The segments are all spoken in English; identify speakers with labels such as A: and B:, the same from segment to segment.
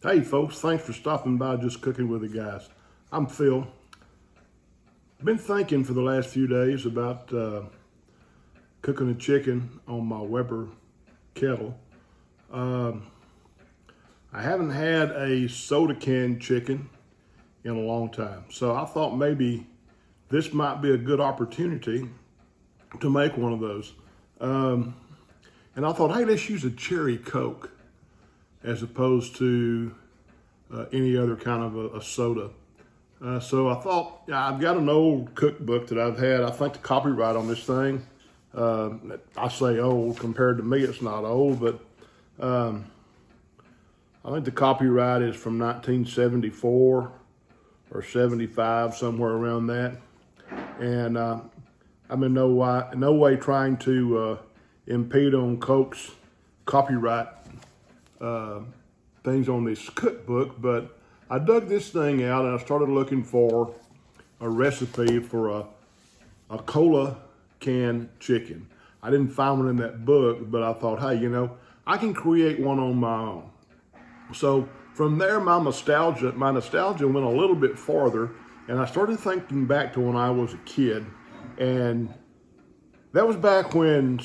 A: Hey folks, thanks for stopping by Just Cooking with the Guys. I'm Phil. I've been thinking for the last few days about cooking a chicken on my Weber kettle. I haven't had a soda can chicken in a long time, so I thought maybe this might be a good opportunity to make one of those. And I thought, hey, let's use a cherry Coke as opposed to any other kind of a soda. So I thought, I've got an old cookbook that I've had. I think the copyright on this thing, I say old, compared to me it's not old, but I think the copyright is from 1974 or 75, somewhere around that. And I'm in no way trying to impede on Coke's copyright things on this cookbook, but I dug this thing out and I started looking for a recipe for a cola can chicken. I didn't find one in that book, but I thought, hey, I can create one on my own. So from there, my nostalgia went a little bit farther, and I started thinking back to when I was a kid, and that was back when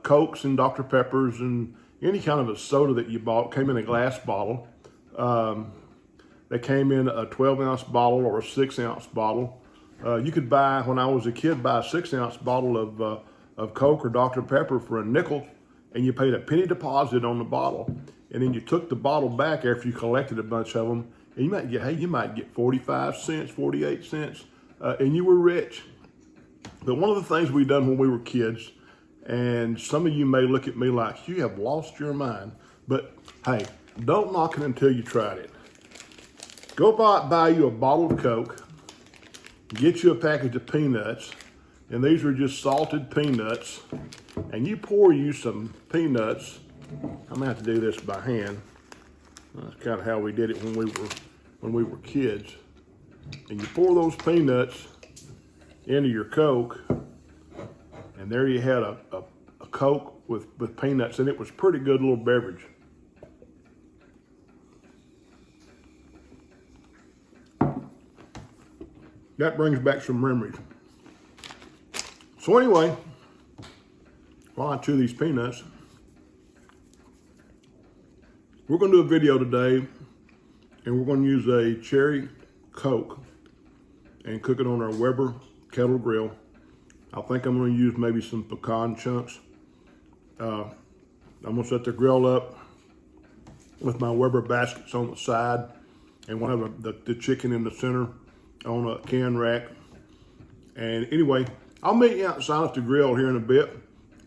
A: Cokes and Dr. Peppers and any kind of a soda that you bought came in a glass bottle. They came in a 12-ounce bottle or a 6-ounce bottle. You could buy, when I was a kid, buy a 6-ounce bottle of Coke or Dr. Pepper for a nickel, and you paid a penny deposit on the bottle. And then you took the bottle back after you collected a bunch of them, and you might get 45 cents, 48 cents, and you were rich. But one of the things we done when we were kids, and some of you may look at me like you have lost your mind, but hey, don't knock it until you tried it. Go buy you a bottle of Coke, get you a package of peanuts, and these are just salted peanuts, and you pour you some peanuts. I'm gonna have to do this by hand. That's kind of how we did it when we were kids. And you pour those peanuts into your Coke, and there you had a Coke with peanuts, and it was a pretty good little beverage. That brings back some memories. So anyway, while I chew these peanuts, we're gonna do a video today, and we're gonna use a cherry Coke and cook it on our Weber Kettle grill. I think I'm gonna use maybe some pecan chunks. I'm gonna set the grill up with my Weber baskets on the side, and we'll have the chicken in the center on a can rack. And anyway, I'll meet you outside at the grill here in a bit,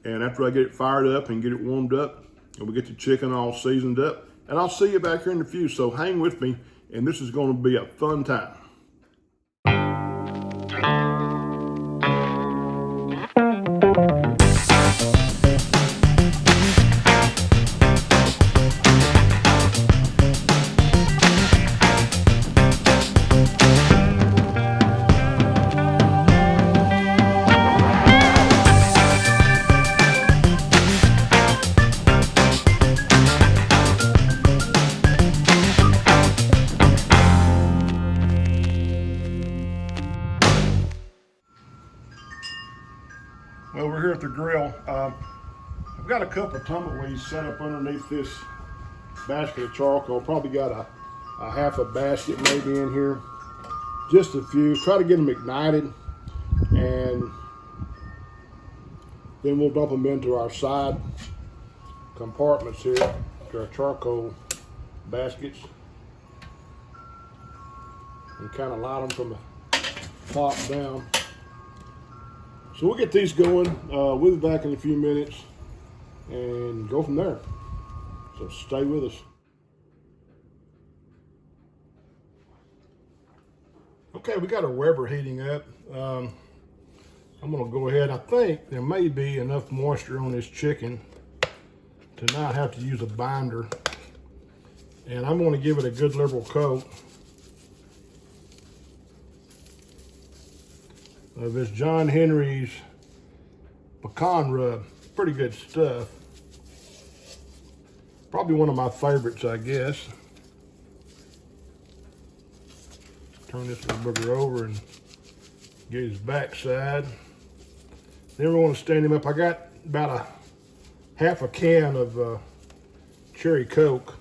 A: and after I get it fired up and get it warmed up, and we get the chicken all seasoned up, and I'll see you back here in a few, so hang with me, and this is gonna be a fun time. Well, we're here at the grill. I've got a couple of tumbleweeds set up underneath this basket of charcoal. Probably got a half a basket maybe in here. Just a few. Try to get them ignited, and then we'll dump them into our side compartments here, to our charcoal baskets, and kind of light them from the top down. So we'll get these going. We'll be back in a few minutes and go from there. So stay with us. Okay, we got our Weber heating up. I'm gonna go ahead. I think there may be enough moisture on this chicken to not have to use a binder. And I'm gonna give it a good liberal coat of this John Henry's pecan rub. Pretty good stuff. Probably one of my favorites, I guess. Turn this little booger over and get his backside. Then we want to stand him up. I got about a half a can of cherry Coke.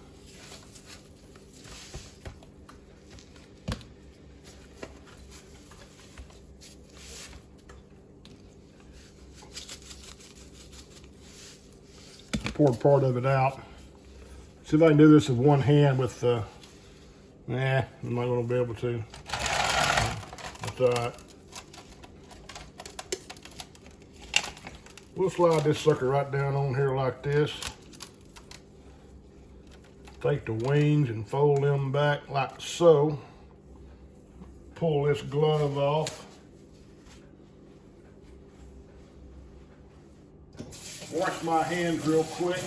A: Poured part of it out. See if I can do this with one hand with, I'm not going to be able to. That's all right. We'll slide this sucker right down on here like this. Take the wings and fold them back like so. Pull this glove off. Wash my hands real quick.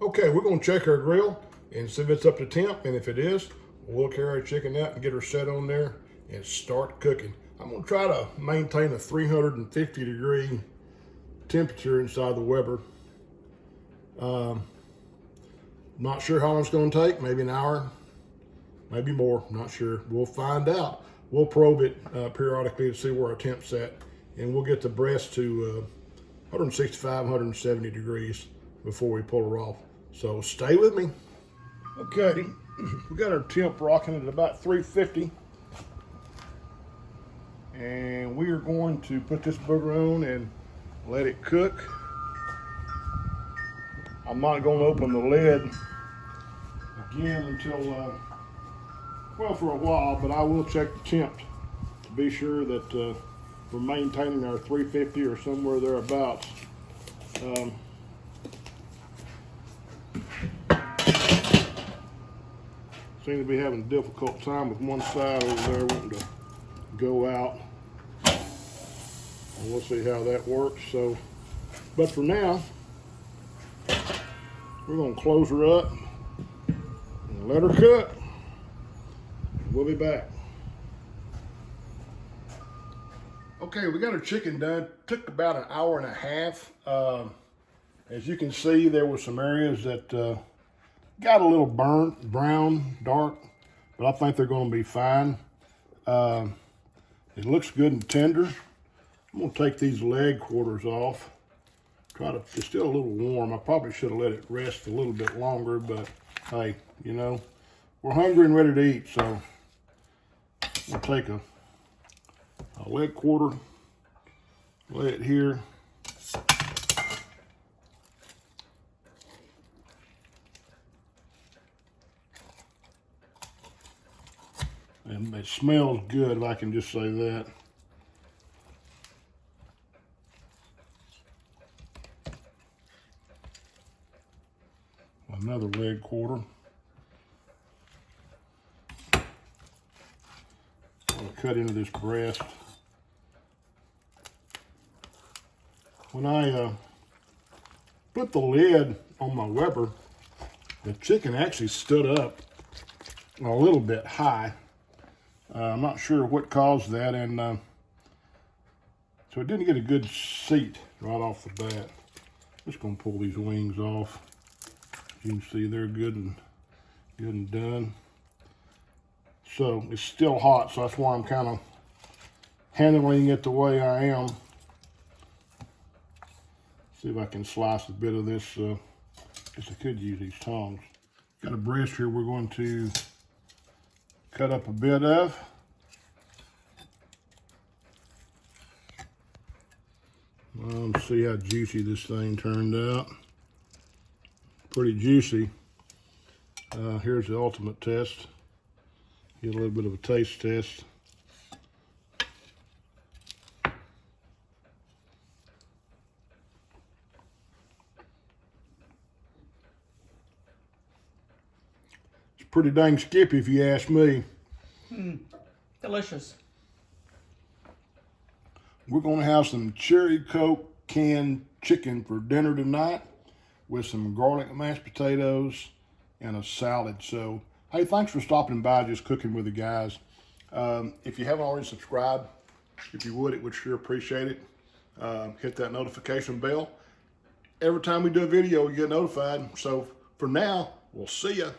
A: Okay, we're going to check our grill and see if it's up to temp, and if it is, we'll carry our chicken out and get her set on there and start cooking. I'm going to try to maintain a 350 degree temperature inside the Weber. Not sure how long it's going to take, maybe an hour, maybe more, not sure. We'll find out. We'll probe it periodically to see where our temp's at, and we'll get the breast to 165, 170 degrees before we pull her off. So stay with me. Okay, we got our temp rocking at about 350. And we are going to put this booger on and let it cook. I'm not going to open the lid again until, well, for a while, but I will check the temp to be sure that we're maintaining our 350 or somewhere thereabouts. Seem to be having a difficult time with one side over there wanting to go out. And we'll see how that works. So, but for now, we're going to close her up and let her cook. We'll be back. Okay, we got our chicken done. Took about an hour and a half. As you can see, there were some areas that got a little burnt, brown, dark, but I think they're going to be fine. It looks good and tender. I'm going to take these leg quarters off. It's still a little warm. I probably should have let it rest a little bit longer, but hey, you know, we're hungry and ready to eat, so we'll take a leg quarter, lay it here. And it smells good, if I can just say that. Another leg quarter. I'll cut into this breast. When I put the lid on my Weber, the chicken actually stood up a little bit high. I'm not sure what caused that, and so it didn't get a good seat right off the bat. Just gonna pull these wings off. You can see they're good and done. So it's still hot, so that's why I'm kind of handling it the way I am. See if I can slice a bit of this. Guess I could use these tongs. Got a breast here we're going to cut up a bit of. Let's see how juicy this thing turned out. Pretty juicy. Here's the ultimate test. Get a little bit of a taste test. It's pretty dang skippy if you ask me.
B: Delicious.
A: We're gonna have some cherry Coke canned chicken for dinner tonight. with some garlic mashed potatoes and a salad. So, hey, thanks for stopping by, just cooking with the guys. If you haven't already subscribed, if you would, it would sure appreciate it. Hit that notification bell. Every time we do a video, you get notified. So for now, we'll see ya.